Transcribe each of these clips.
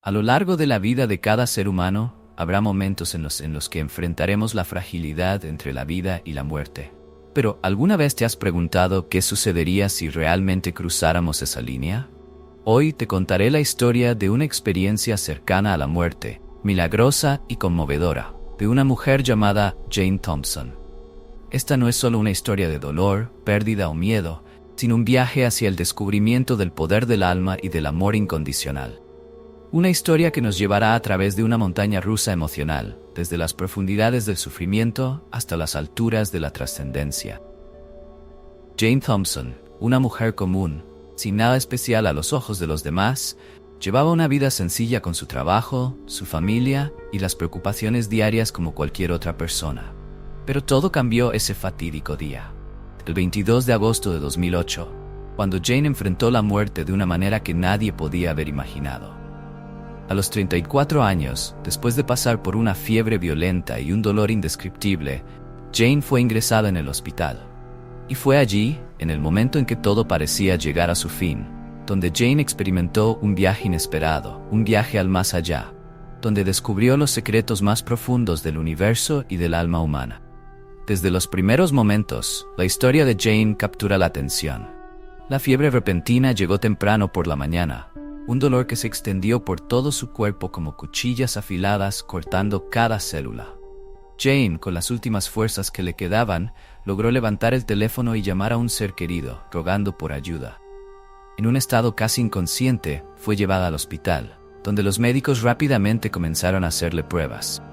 A lo largo de la vida de cada ser humano, habrá momentos en los que enfrentaremos la fragilidad entre la vida y la muerte. Pero, ¿alguna vez te has preguntado qué sucedería si realmente cruzáramos esa línea? Hoy te contaré la historia de una experiencia cercana a la muerte, milagrosa y conmovedora, de una mujer llamada Jane Thompson. Esta no es solo una historia de dolor, pérdida o miedo, sino un viaje hacia el descubrimiento del poder del alma y del amor incondicional. Una historia que nos llevará a través de una montaña rusa emocional, desde las profundidades del sufrimiento hasta las alturas de la trascendencia. Jane Thompson, una mujer común, sin nada especial a los ojos de los demás, llevaba una vida sencilla con su trabajo, su familia y las preocupaciones diarias como cualquier otra persona. Pero todo cambió ese fatídico día, el 22 de agosto de 2008, cuando Jane enfrentó la muerte de una manera que nadie podía haber imaginado. A los 34 años, después de pasar por una fiebre violenta y un dolor indescriptible, Jane fue ingresada en el hospital. Y fue allí, en el momento en que todo parecía llegar a su fin, donde Jane experimentó un viaje inesperado, un viaje al más allá, donde descubrió los secretos más profundos del universo y del alma humana. Desde los primeros momentos, la historia de Jane captura la atención. La fiebre repentina llegó temprano por la mañana, un dolor que se extendió por todo su cuerpo como cuchillas afiladas cortando cada célula. Jane, con las últimas fuerzas que le quedaban, logró levantar el teléfono y llamar a un ser querido, rogando por ayuda. En un estado casi inconsciente, fue llevada al hospital, donde los médicos rápidamente comenzaron a hacerle pruebas.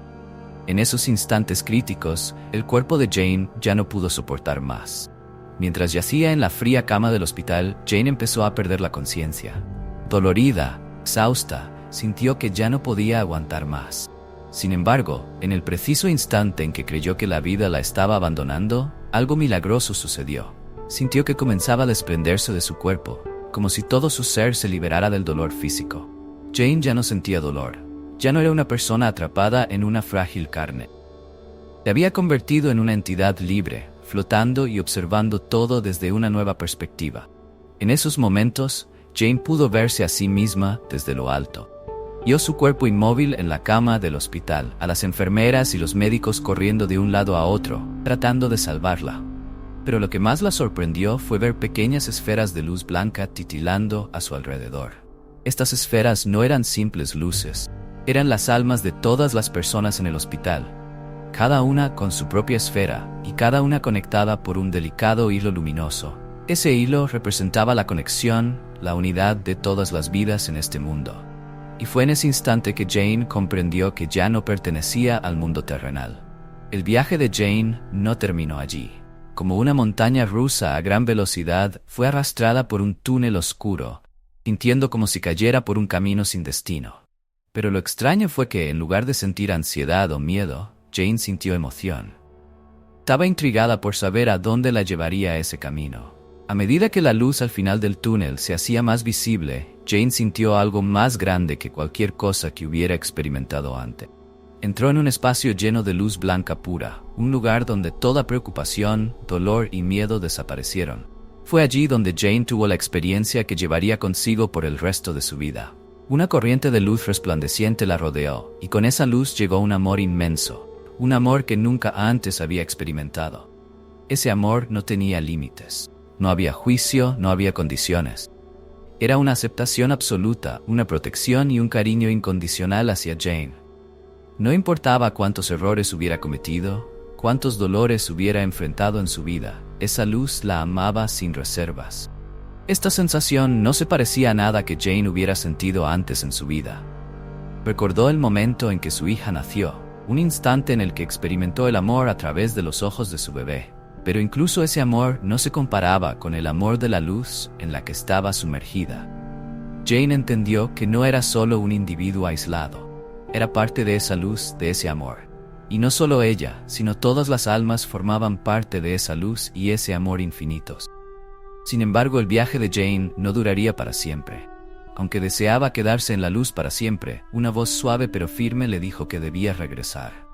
En esos instantes críticos, el cuerpo de Jane ya no pudo soportar más. Mientras yacía en la fría cama del hospital, Jane empezó a perder la conciencia. Dolorida, exhausta, sintió que ya no podía aguantar más. Sin embargo, en el preciso instante en que creyó que la vida la estaba abandonando, algo milagroso sucedió. Sintió que comenzaba a desprenderse de su cuerpo, como si todo su ser se liberara del dolor físico. Jane ya no sentía dolor. Ya no era una persona atrapada en una frágil carne. Se había convertido en una entidad libre, flotando y observando todo desde una nueva perspectiva. En esos momentos, Jane pudo verse a sí misma desde lo alto. Vio su cuerpo inmóvil en la cama del hospital, a las enfermeras y los médicos corriendo de un lado a otro, tratando de salvarla. Pero lo que más la sorprendió fue ver pequeñas esferas de luz blanca titilando a su alrededor. Estas esferas no eran simples luces, eran las almas de todas las personas en el hospital, cada una con su propia esfera y cada una conectada por un delicado hilo luminoso. Ese hilo representaba la conexión, la unidad de todas las vidas en este mundo. Y fue en ese instante que Jane comprendió que ya no pertenecía al mundo terrenal. El viaje de Jane no terminó allí. Como una montaña rusa a gran velocidad, fue arrastrada por un túnel oscuro, sintiendo como si cayera por un camino sin destino. Pero lo extraño fue que, en lugar de sentir ansiedad o miedo, Jane sintió emoción. Estaba intrigada por saber a dónde la llevaría ese camino. A medida que la luz al final del túnel se hacía más visible, Jane sintió algo más grande que cualquier cosa que hubiera experimentado antes. Entró en un espacio lleno de luz blanca pura, un lugar donde toda preocupación, dolor y miedo desaparecieron. Fue allí donde Jane tuvo la experiencia que llevaría consigo por el resto de su vida. Una corriente de luz resplandeciente la rodeó, y con esa luz llegó un amor inmenso, un amor que nunca antes había experimentado. Ese amor no tenía límites. No había juicio, no había condiciones. Era una aceptación absoluta, una protección y un cariño incondicional hacia Jane. No importaba cuántos errores hubiera cometido, cuántos dolores hubiera enfrentado en su vida, esa luz la amaba sin reservas. Esta sensación no se parecía a nada que Jane hubiera sentido antes en su vida. Recordó el momento en que su hija nació, un instante en el que experimentó el amor a través de los ojos de su bebé. Pero incluso ese amor no se comparaba con el amor de la luz en la que estaba sumergida. Jane entendió que no era solo un individuo aislado, era parte de esa luz, de ese amor. Y no solo ella, sino todas las almas formaban parte de esa luz y ese amor infinitos. Sin embargo, el viaje de Jane no duraría para siempre. Aunque deseaba quedarse en la luz para siempre, una voz suave pero firme le dijo que debía regresar.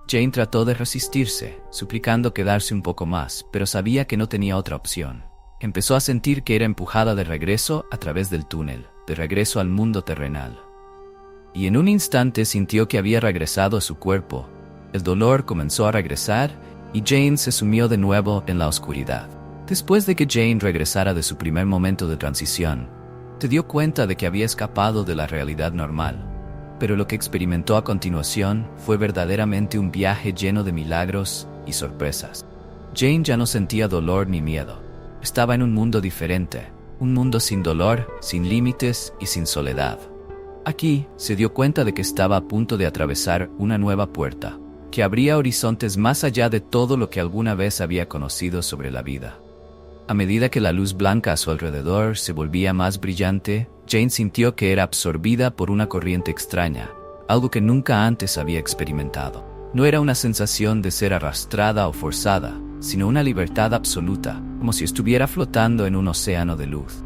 Jane trató de resistirse, suplicando quedarse un poco más, pero sabía que no tenía otra opción. Empezó a sentir que era empujada de regreso a través del túnel, de regreso al mundo terrenal. y en un instante sintió que había regresado a su cuerpo. El dolor comenzó a regresar y Jane se sumió de nuevo en la oscuridad. Después de que Jane regresara de su primer momento de transición, se dio cuenta de que había escapado de la realidad normal. Pero lo que experimentó a continuación fue verdaderamente un viaje lleno de milagros y sorpresas. Jane ya no sentía dolor ni miedo. Estaba en un mundo diferente, un mundo sin dolor, sin límites y sin soledad. Aquí se dio cuenta de que estaba a punto de atravesar una nueva puerta, que abría horizontes más allá de todo lo que alguna vez había conocido sobre la vida. A medida que la luz blanca a su alrededor se volvía más brillante, Jane sintió que era absorbida por una corriente extraña, algo que nunca antes había experimentado. No era una sensación de ser arrastrada o forzada, sino una libertad absoluta, como si estuviera flotando en un océano de luz.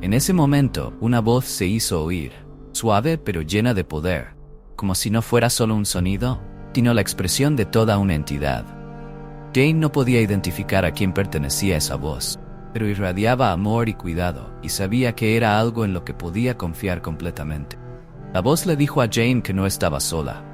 En ese momento, una voz se hizo oír, suave pero llena de poder, como si no fuera solo un sonido, sino la expresión de toda una entidad. Jane no podía identificar a quién pertenecía esa voz, pero irradiaba amor y cuidado, y sabía que era algo en lo que podía confiar completamente. La voz le dijo a Jane que no estaba sola.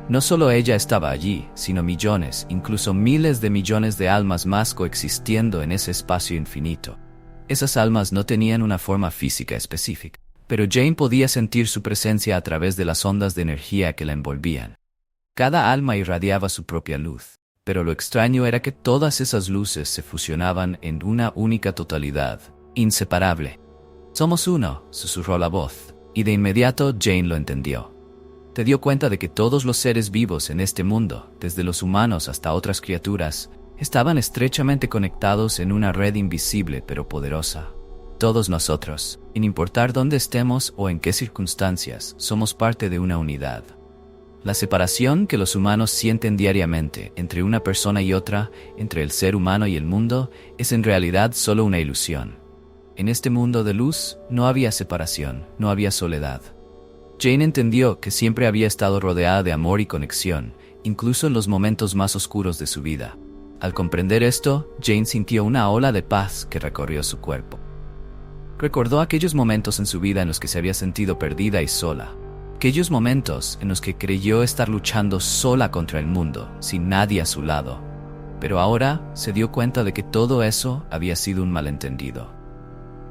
No solo ella estaba allí, sino millones, incluso miles de millones de almas más coexistiendo en ese espacio infinito. Esas almas no tenían una forma física específica, pero Jane podía sentir su presencia a través de las ondas de energía que la envolvían. Cada alma irradiaba su propia luz, pero lo extraño era que todas esas luces se fusionaban en una única totalidad, inseparable. «Somos uno», susurró la voz, y de inmediato Jane lo entendió. Se dio cuenta de que todos los seres vivos en este mundo, desde los humanos hasta otras criaturas, estaban estrechamente conectados en una red invisible pero poderosa. Todos nosotros, sin importar dónde estemos o en qué circunstancias, somos parte de una unidad. La separación que los humanos sienten diariamente entre una persona y otra, entre el ser humano y el mundo, es en realidad solo una ilusión. En este mundo de luz no había separación, no había soledad. Jane entendió que siempre había estado rodeada de amor y conexión, incluso en los momentos más oscuros de su vida. Al comprender esto, Jane sintió una ola de paz que recorrió su cuerpo. Recordó aquellos momentos en su vida en los que se había sentido perdida y sola. Aquellos momentos en los que creyó estar luchando sola contra el mundo, sin nadie a su lado. Pero ahora se dio cuenta de que todo eso había sido un malentendido.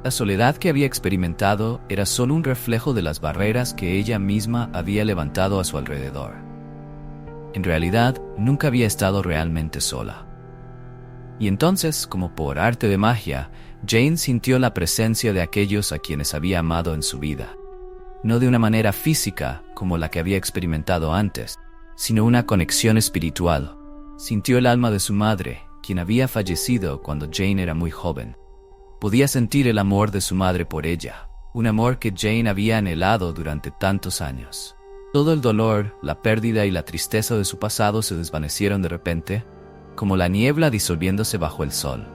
La soledad que había experimentado era solo un reflejo de las barreras que ella misma había levantado a su alrededor. En realidad, nunca había estado realmente sola. Y entonces, como por arte de magia, Jane sintió la presencia de aquellos a quienes había amado en su vida. No de una manera física, como la que había experimentado antes, sino una conexión espiritual. Sintió el alma de su madre, quien había fallecido cuando Jane era muy joven. Podía sentir el amor de su madre por ella, un amor que Jane había anhelado durante tantos años. Todo el dolor, la pérdida y la tristeza de su pasado se desvanecieron de repente, como la niebla disolviéndose bajo el sol.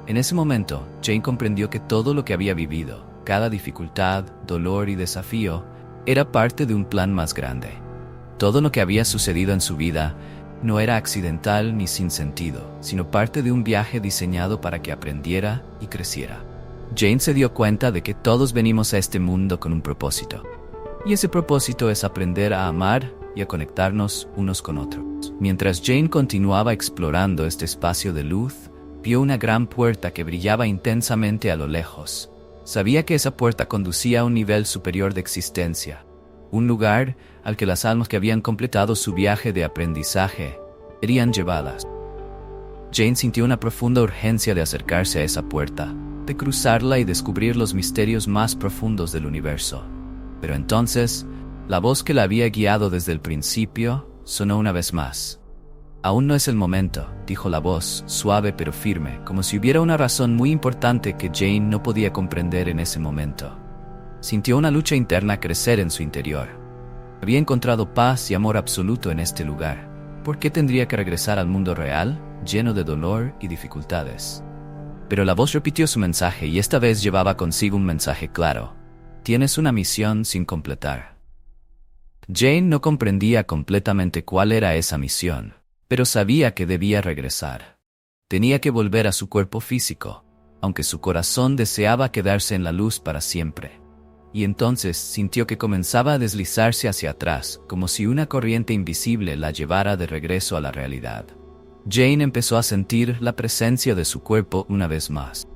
En ese momento, Jane comprendió que todo lo que había vivido, cada dificultad, dolor y desafío, era parte de un plan más grande. Todo lo que había sucedido en su vida no era accidental ni sin sentido, sino parte de un viaje diseñado para que aprendiera y creciera. Jane se dio cuenta de que todos venimos a este mundo con un propósito. Y ese propósito es aprender a amar y a conectarnos unos con otros. Mientras Jane continuaba explorando este espacio de luz, vio una gran puerta que brillaba intensamente a lo lejos. Sabía que esa puerta conducía a un nivel superior de existencia, un lugar al que las almas que habían completado su viaje de aprendizaje serían llevadas. Jane sintió una profunda urgencia de acercarse a esa puerta, de cruzarla y descubrir los misterios más profundos del universo. Pero entonces, la voz que la había guiado desde el principio sonó una vez más. «Aún no es el momento», dijo la voz, suave pero firme, como si hubiera una razón muy importante que Jane no podía comprender en ese momento. Sintió una lucha interna crecer en su interior. Había encontrado paz y amor absoluto en este lugar. ¿Por qué tendría que regresar al mundo real, lleno de dolor y dificultades? Pero la voz repitió su mensaje y esta vez llevaba consigo un mensaje claro. Tienes una misión sin completar. Jane no comprendía completamente cuál era esa misión, pero sabía que debía regresar. Tenía que volver a su cuerpo físico, aunque su corazón deseaba quedarse en la luz para siempre. y entonces sintió que comenzaba a deslizarse hacia atrás, como si una corriente invisible la llevara de regreso a la realidad. Jane empezó a sentir la presencia de su cuerpo una vez más.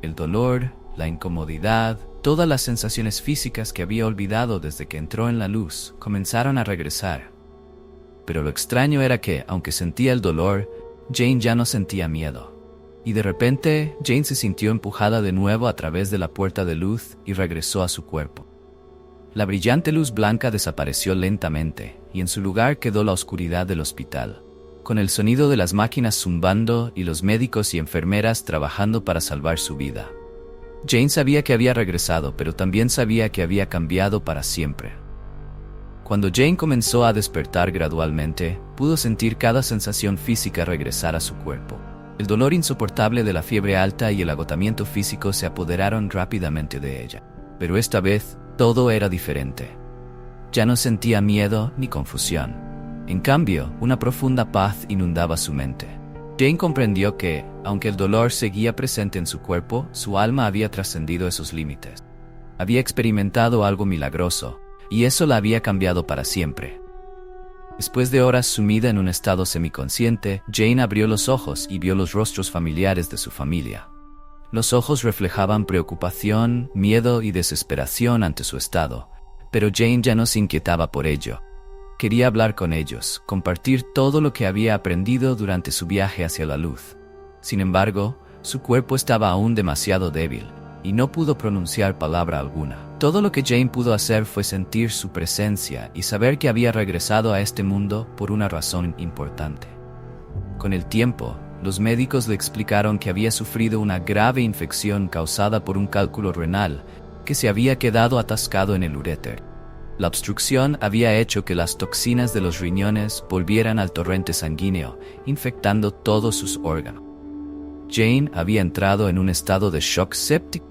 El dolor, la incomodidad, todas las sensaciones físicas que había olvidado desde que entró en la luz, comenzaron a regresar. Pero lo extraño era que, aunque sentía el dolor, Jane ya no sentía miedo. Y de repente, Jane se sintió empujada de nuevo a través de la puerta de luz y regresó a su cuerpo. La brillante luz blanca desapareció lentamente, y en su lugar quedó la oscuridad del hospital, con el sonido de las máquinas zumbando y los médicos y enfermeras trabajando para salvar su vida. Jane sabía que había regresado, pero también sabía que había cambiado para siempre. Cuando Jane comenzó a despertar gradualmente, pudo sentir cada sensación física regresar a su cuerpo. El dolor insoportable de la fiebre alta y el agotamiento físico se apoderaron rápidamente de ella. Pero esta vez, todo era diferente. Ya no sentía miedo ni confusión. En cambio, una profunda paz inundaba su mente. Jane comprendió que, aunque el dolor seguía presente en su cuerpo, su alma había trascendido esos límites. Había experimentado algo milagroso, y eso la había cambiado para siempre. Después de horas sumida en un estado semiconsciente, Jane abrió los ojos y vio los rostros familiares de su familia. Los ojos reflejaban preocupación, miedo y desesperación ante su estado, pero Jane ya no se inquietaba por ello. Quería hablar con ellos, compartir todo lo que había aprendido durante su viaje hacia la luz. Sin embargo, su cuerpo estaba aún demasiado débil, y no pudo pronunciar palabra alguna. Todo lo que Jane pudo hacer fue sentir su presencia y saber que había regresado a este mundo por una razón importante. Con el tiempo, los médicos le explicaron que había sufrido una grave infección causada por un cálculo renal que se había quedado atascado en el uréter. La obstrucción había hecho que las toxinas de los riñones volvieran al torrente sanguíneo, infectando todos sus órganos. Jane había entrado en un estado de shock séptico,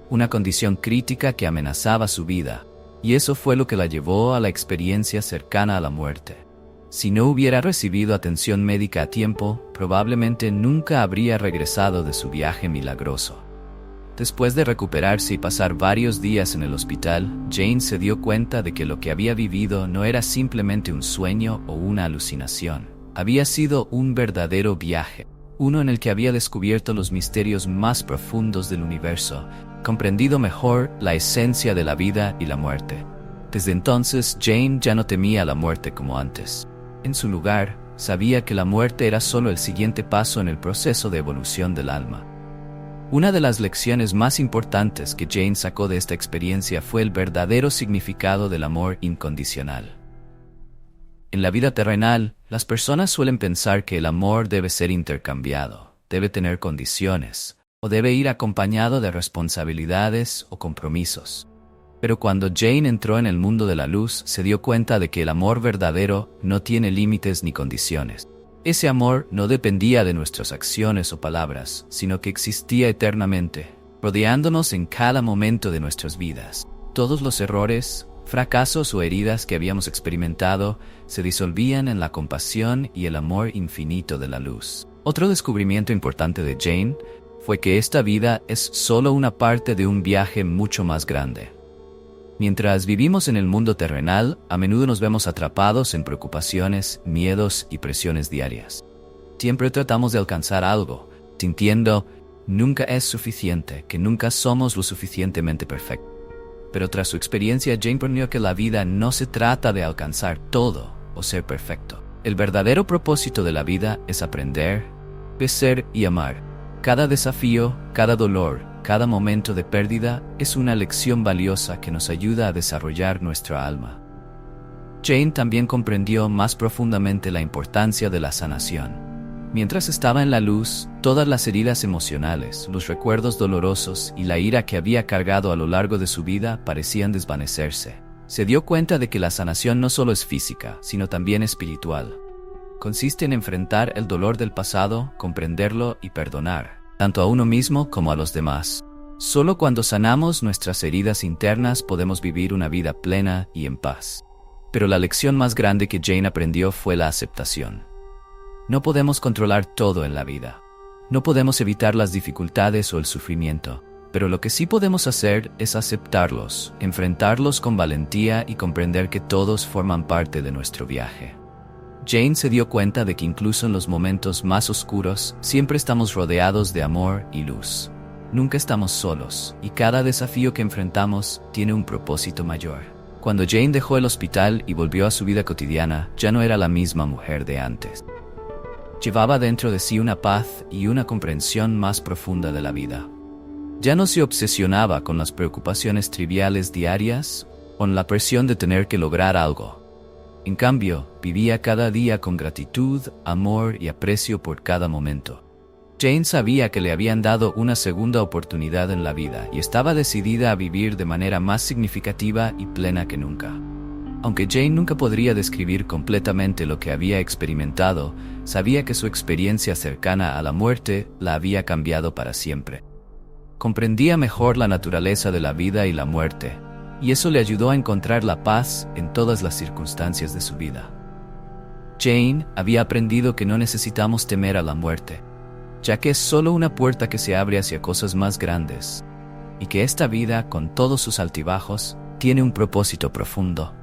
una condición crítica que amenazaba su vida, y eso fue lo que la llevó a la experiencia cercana a la muerte. Si no hubiera recibido atención médica a tiempo, probablemente nunca habría regresado de su viaje milagroso. Después de recuperarse y pasar varios días en el hospital, Jane se dio cuenta de que lo que había vivido no era simplemente un sueño o una alucinación. Había sido un verdadero viaje, uno en el que había descubierto los misterios más profundos del universo, comprendido mejor la esencia de la vida y la muerte. Desde entonces, Jane ya no temía la muerte como antes. En su lugar, sabía que la muerte era solo el siguiente paso en el proceso de evolución del alma. Una de las lecciones más importantes que Jane sacó de esta experiencia fue el verdadero significado del amor incondicional. En la vida terrenal, las personas suelen pensar que el amor debe ser intercambiado, debe tener condiciones, o debe ir acompañado de responsabilidades o compromisos. Pero cuando Jane entró en el mundo de la luz, se dio cuenta de que el amor verdadero no tiene límites ni condiciones. Ese amor no dependía de nuestras acciones o palabras, sino que existía eternamente, rodeándonos en cada momento de nuestras vidas. Todos los errores, fracasos o heridas que habíamos experimentado se disolvían en la compasión y el amor infinito de la luz. Otro descubrimiento importante de Jane fue que esta vida es solo una parte de un viaje mucho más grande. Mientras vivimos en el mundo terrenal, a menudo nos vemos atrapados en preocupaciones, miedos y presiones diarias. Siempre tratamos de alcanzar algo, sintiendo nunca es suficiente, que nunca somos lo suficientemente perfectos. Pero tras su experiencia, Jane aprendió que la vida no se trata de alcanzar todo o ser perfecto. El verdadero propósito de la vida es aprender, crecer y amar. Cada desafío, cada dolor, cada momento de pérdida es una lección valiosa que nos ayuda a desarrollar nuestra alma. Jane también comprendió más profundamente la importancia de la sanación. Mientras estaba en la luz, todas las heridas emocionales, los recuerdos dolorosos y la ira que había cargado a lo largo de su vida parecían desvanecerse. Se dio cuenta de que la sanación no solo es física, sino también espiritual. Consiste en enfrentar el dolor del pasado, comprenderlo y perdonar, tanto a uno mismo como a los demás. Solo cuando sanamos nuestras heridas internas podemos vivir una vida plena y en paz. Pero la lección más grande que Jane aprendió fue la aceptación. No podemos controlar todo en la vida. No podemos evitar las dificultades o el sufrimiento, Pero lo que sí podemos hacer es aceptarlos, enfrentarlos con valentía y comprender que todos forman parte de nuestro viaje. Jane se dio cuenta de que incluso en los momentos más oscuros, siempre estamos rodeados de amor y luz. Nunca estamos solos, y cada desafío que enfrentamos tiene un propósito mayor. Cuando Jane dejó el hospital y volvió a su vida cotidiana, ya no era la misma mujer de antes. Llevaba dentro de sí una paz y una comprensión más profunda de la vida. Ya no se obsesionaba con las preocupaciones triviales diarias o con la presión de tener que lograr algo. En cambio, vivía cada día con gratitud, amor y aprecio por cada momento. Jane sabía que le habían dado una segunda oportunidad en la vida y estaba decidida a vivir de manera más significativa y plena que nunca. Aunque Jane nunca podría describir completamente lo que había experimentado, sabía que su experiencia cercana a la muerte la había cambiado para siempre. Comprendía mejor la naturaleza de la vida y la muerte, y eso le ayudó a encontrar la paz en todas las circunstancias de su vida. Jane había aprendido que no necesitamos temer a la muerte, ya que es solo una puerta que se abre hacia cosas más grandes, y que esta vida, con todos sus altibajos, tiene un propósito profundo.